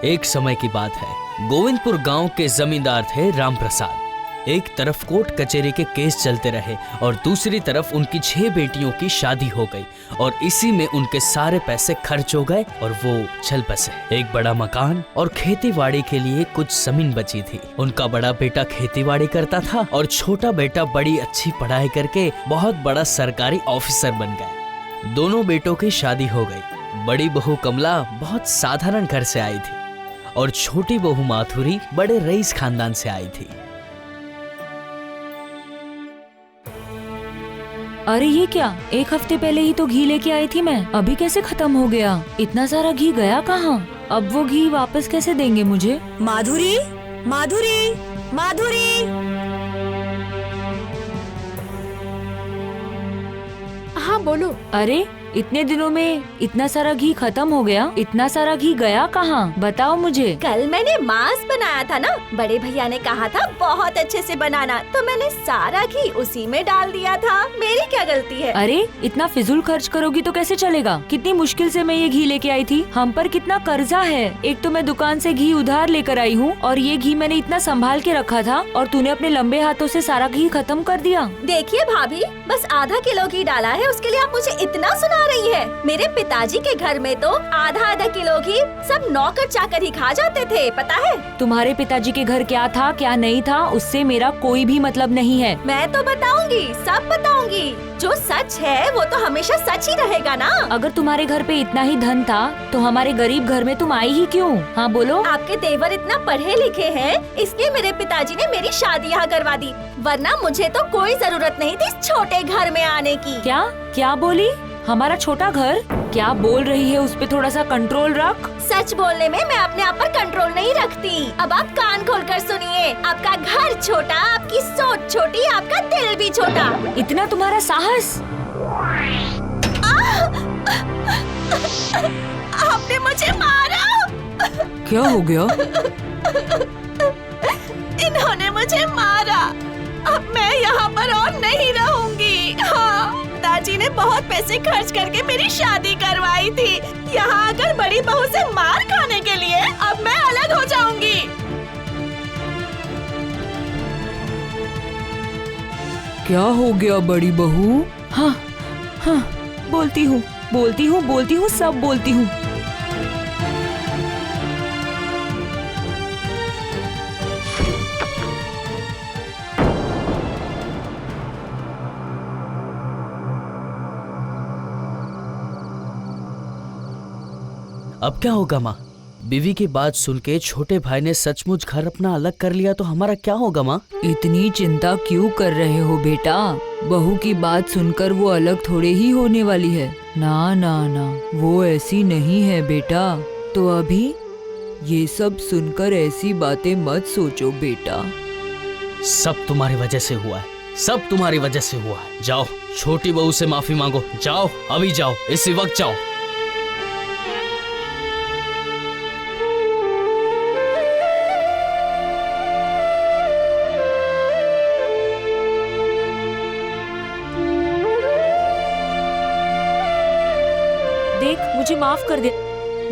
एक समय की बात है, गोविंदपुर गांव के जमींदार थे राम प्रसाद। एक तरफ कोर्ट कचहरी के केस चलते रहे और दूसरी तरफ उनकी 6 बेटियों की शादी हो गई और इसी में उनके सारे पैसे खर्च हो गए और वो चल बसे। एक बड़ा मकान और खेतीबाड़ी के लिए कुछ जमीन बची थी। उनका बड़ा बेटा खेतीबाड़ी करता था और छोटा बेटा बड़ी अच्छी पढ़ाई करके बहुत बड़ा सरकारी ऑफिसर बन गया। दोनों बेटों की शादी हो गई। बड़ी बहू कमला बहुत साधारण घर से आई थी और छोटी बहू माथुरी बड़े रईस खानदान से आई थी। अरे ये क्या, 1 हफ्ते पहले ही तो घी लेके आई थी मैं, अभी कैसे खत्म हो गया? इतना सारा घी गया कहाँ? अब वो घी वापस कैसे देंगे मुझे? माधुरी, माधुरी, माधुरी। हाँ बोलो। अरे इतने दिनों में इतना सारा घी खत्म हो गया, इतना सारा घी गया कहाँ? बताओ मुझे। कल मैंने मांस बनाया था ना, बड़े भैया ने कहा था बहुत अच्छे से बनाना, तो मैंने सारा घी उसी में डाल दिया था। मेरी क्या गलती है? अरे इतना फिजूल खर्च करोगी तो कैसे चलेगा? कितनी मुश्किल से मैं ये घी लेके आई थी, हम पर कितना कर्जा है। एक तो मैं दुकान से घी उधार लेकर आई हूँ और ये घी मैंने इतना संभाल के रखा था और तूने अपने लंबे हाथों से सारा घी खत्म कर दिया। देखिए भाभी, बस आधा किलो घी डाला है, उसके लिए आप मुझे इतना सुना रही है। मेरे पिताजी के घर में तो आधा किलो घी सब नौकर चाकर ही खा जाते थे, पता है? तुम्हारे पिताजी के घर क्या था क्या नहीं था उससे मेरा कोई भी मतलब नहीं है। मैं तो बताऊंगी, सब बताऊंगी। जो सच है वो तो हमेशा सच ही रहेगा ना। अगर तुम्हारे घर पे इतना ही धन था तो हमारे गरीब घर में तुम आई ही क्यों? हाँ बोलो। आपके देवर इतना पढ़े लिखे हैं, इसलिए मेरे पिताजी ने मेरी शादी यहाँ करवा दी, वरना मुझे तो कोई जरूरत नहीं थी इस छोटे घर में आने की। क्या बोली? हमारा छोटा घर? क्या बोल रही है, उस पे थोड़ा सा कंट्रोल रख। सच बोलने में मैं अपने आप पर कंट्रोल नहीं रखती। अब आप कान खोलकर सुनिए, आपका घर छोटा, आपकी सोच छोटी, आपका दिल भी छोटा। इतना तुम्हारा साहस? आपने मुझे मारा। क्या हो गया? इन्होंने मुझे मारा। अब मैं यहाँ पर और नहीं रहूंगी। हाँ, पिताजी ने बहुत पैसे खर्च करके मेरी शादी करवाई थी। यहाँ आकर बड़ी बहू से मार खाने के लिए अब मैं अलग हो जाऊंगी। क्या हो गया बड़ी बहू? हाँ, बोलती हूँ, सब बोलती हूँ। अब क्या होगा माँ? बीवी की बात सुन के छोटे भाई ने सचमुच घर अपना अलग कर लिया तो हमारा क्या होगा माँ? इतनी चिंता क्यों कर रहे हो बेटा? बहू की बात सुनकर वो अलग थोड़े ही होने वाली है। ना ना ना, वो ऐसी नहीं है बेटा। तो अभी ये सब सुनकर ऐसी बातें मत सोचो बेटा। सब तुम्हारी वजह से हुआ है, सब तुम्हारी वजह से हुआ है। जाओ छोटी बहू से माफी मांगो, जाओ अभी जाओ, इसी वक्त जाओ। देख, मुझे माफ कर दे,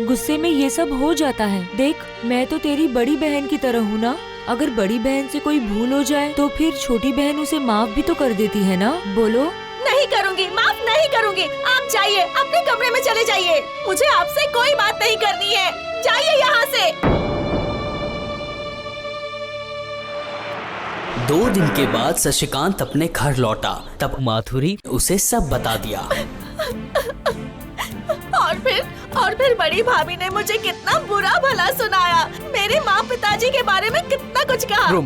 गुस्से में ये सब हो जाता है। देख, मैं तो तेरी बड़ी बहन की तरह हूँ ना। अगर बड़ी बहन से कोई भूल हो जाए तो फिर छोटी बहन उसे माफ भी तो कर देती है ना। बोलो। नहीं करूँगी, माफ नहीं करूँगी। आप जाइए, अपने कमरे में चले जाइए। मुझे आपसे कोई बात नहीं करनी है, जाइए यहाँ से। 2 दिन के बाद शशिकांत अपने घर लौटा, तब माधुरी उसे सब बता दिया। और फिर बड़ी भाभी ने मुझे कितना बुरा भला सुनाया, मेरे माँ पिताजी के बारे में कितना कुछ कहा। रो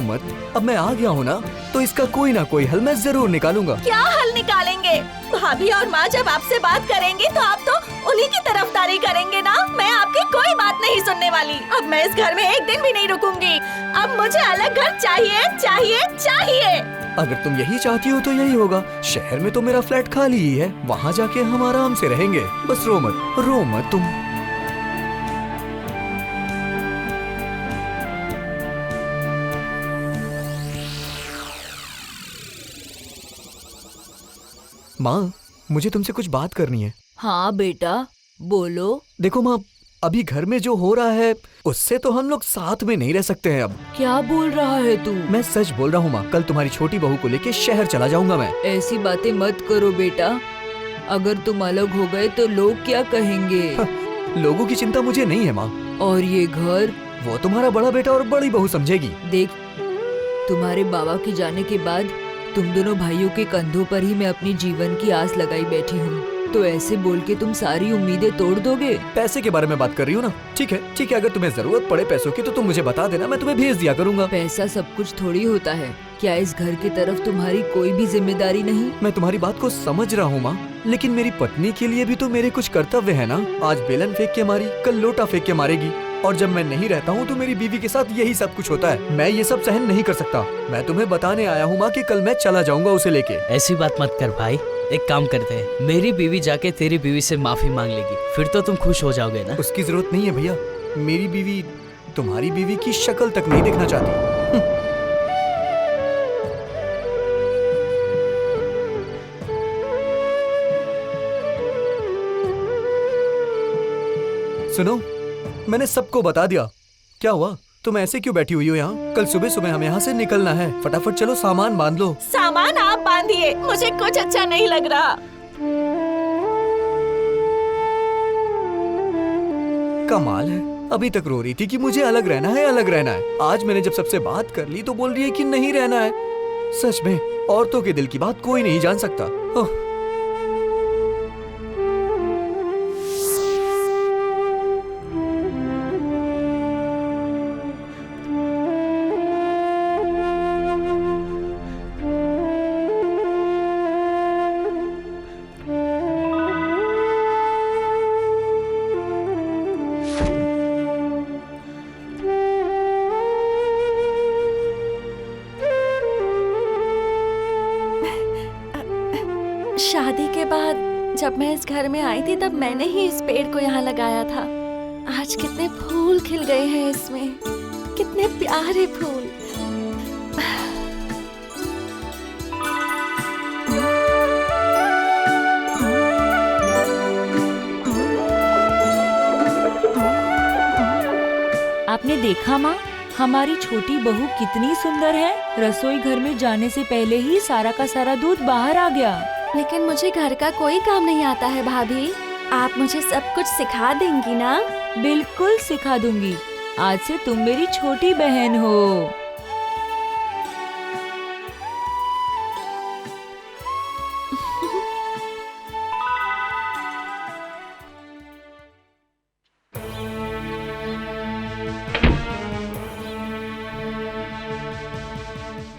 मत, अब मैं आ गया हूँ ना, तो इसका कोई ना कोई हल मैं जरूर निकालूंगा। क्या हल निकालेंगे? भाभी और माँ जब आपसे बात करेंगी तो आप तो उन्हीं की तरफदारी करेंगे ना। मैं आपकी कोई बात नहीं सुनने वाली। अब मैं इस घर में एक दिन भी नहीं रुकूंगी। अब मुझे अलग घर चाहिए, चाहिए, चाहिए। अगर तुम यही चाहती हो तो यही होगा। शहर में तो मेरा फ्लैट खाली ही है, वहाँ जाके हम आराम से रहेंगे। बस रो मत तुम। माँ, मुझे तुमसे कुछ बात करनी है। हाँ बेटा, बोलो। देखो माँ, अभी घर में जो हो रहा है उससे तो हम लोग साथ में नहीं रह सकते हैं अब। क्या बोल रहा है तू? मैं सच बोल रहा हूँ माँ, कल तुम्हारी छोटी बहू को लेके शहर चला जाऊंगा मैं। ऐसी बातें मत करो बेटा। अगर तुम अलग हो गए तो लोग क्या कहेंगे? लोगों की चिंता मुझे नहीं है माँ। और ये घर? वो तुम्हारा बड़ा बेटा और बड़ी बहू समझेगी। देख, तुम्हारे बाबा के जाने के बाद तुम दोनों भाइयों के कंधों पर ही मैं अपनी जीवन की आस लगाई बैठी हूँ। तो ऐसे बोल के तुम सारी उम्मीदें तोड़ दोगे? पैसे के बारे में बात कर रही हो ना? ठीक है ठीक है, अगर तुम्हें जरूरत पड़े पैसों की तो तुम मुझे बता देना, मैं तुम्हें भेज दिया करूँगा। पैसा सब कुछ थोड़ी होता है। क्या इस घर की तरफ तुम्हारी कोई भी जिम्मेदारी नहीं? मैं तुम्हारी बात को समझ रहा हूँ माँ, लेकिन मेरी पत्नी के लिए भी तो मेरे कुछ कर्तव्य है ना। आज बेलन फेंक के मारी, कल लोटा फेंक के मारेगी, और जब मैं नहीं रहता हूँ तो मेरी बीवी के साथ यही सब कुछ होता है। मैं ये सब सहन नहीं कर सकता। मैं तुम्हें बताने आया हूँ माँ कि कल मैं चला जाऊंगा उसे लेके। ऐसी बात मत कर भाई, एक काम करते हैं, मेरी बीवी जाके तेरी बीवी से माफी मांग लेगी, फिर तो तुम खुश हो जाओगे ना। उसकी जरूरत नहीं है भैया, मेरी बीवी तुम्हारी बीवी की शक्ल तक नहीं देखना चाहती। सुनो, मैंने सबको बता दिया। क्या हुआ, तुम ऐसे क्यों बैठी हुई हो यहाँ? कल सुबह सुबह हमें यहाँ से निकलना है, फटाफट चलो सामान बांध लो। सामान आप बांधिए, मुझे कुछ अच्छा नहीं लग रहा। कमाल है, अभी तक रो रही थी कि मुझे अलग रहना है, अलग रहना है। आज मैंने जब सबसे बात कर ली तो बोल रही है कि नहीं रहना है। सच में औरतों के दिल की बात कोई नहीं जान सकता। ओह। शादी के बाद जब मैं इस घर में आई थी तब मैंने ही इस पेड़ को यहाँ लगाया था। आज कितने फूल खिल गए हैं इसमें, कितने प्यारे फूल। आपने देखा माँ, हमारी छोटी बहू कितनी सुंदर है। रसोई घर में जाने से पहले ही सारा का सारा दूध बाहर आ गया। लेकिन मुझे घर का कोई काम नहीं आता है भाभी, आप मुझे सब कुछ सिखा देंगी ना? बिल्कुल सिखा दूंगी। आज से तुम मेरी छोटी बहन हो।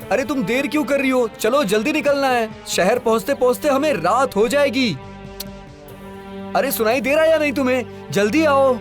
अरे तुम देर क्यों कर रही हो? चलो जल्दी निकलना है, शहर पहुंचते पहुंचते हमें रात हो जाएगी। अरे सुनाई दे रहा है या नहीं तुम्हें? जल्दी आओ।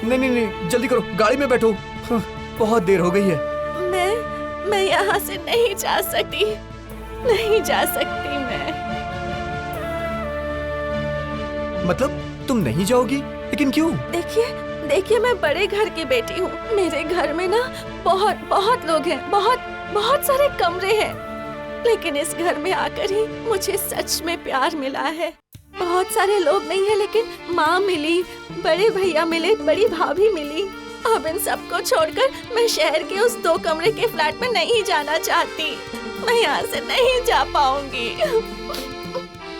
नहीं नहीं नहीं, जल्दी करो, गाड़ी में बैठो। हाँ, बहुत देर हो गई है। मैं यहाँ से नहीं जा सकती, नहीं जा सकती मैं। मतलब तुम नहीं जाओगी? लेकिन क्यों? देखिए मैं बड़े घर की बेटी हूँ। मेरे घर में ना बहुत लोग हैं, बहुत सारे कमरे हैं। लेकिन इस घर में आकर ही मुझे सच में प्यार मिला है। बहुत सारे लोग नहीं है, लेकिन माँ मिली, बड़े भैया मिले, बड़ी भाभी मिली। अब इन सबको छोड़कर मैं शहर के उस 2 कमरे के फ्लैट में नहीं जाना चाहती। मैं यहाँ से नहीं जा पाऊंगी।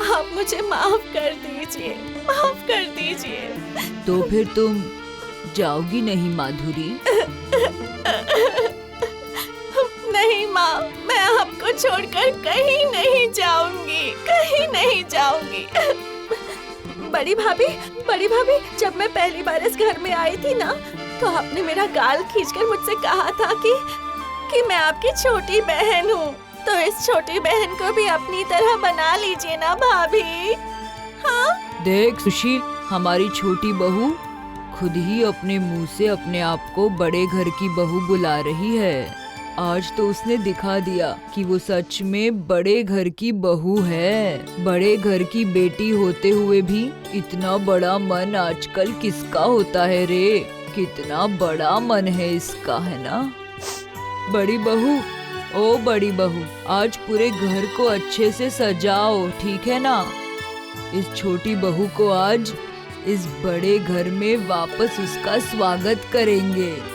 आप मुझे माफ कर दीजिए, माफ कर दीजिए। तो फिर तुम जाओगी नहीं माधुरी? नहीं माँ, मैं आपको छोड़कर कहीं नहीं जाऊंगी, कहीं नहीं जाऊंगी। बड़ी भाभी, जब मैं पहली बार इस घर में आई थी ना, तो आपने मेरा गाल खींचकर मुझसे कहा था कि मैं आपकी छोटी बहन हूँ। तो इस छोटी बहन को भी अपनी तरह बना लीजिए ना भाभी। हाँ? देख सुशील, हमारी छोटी बहू खुद ही अपने मुंह से अपने आप को बड़े घर की बहू बुला रही है। आज तो उसने दिखा दिया कि वो सच में बड़े घर की बहू है। बड़े घर की बेटी होते हुए भी इतना बड़ा मन आजकल किसका होता है रे? कितना बड़ा मन है इसका, है ना? बड़ी बहू, ओ बड़ी बहू, आज पूरे घर को अच्छे से सजाओ, ठीक है ना? इस छोटी बहू को आज इस बड़े घर में वापस उसका स्वागत करेंगे।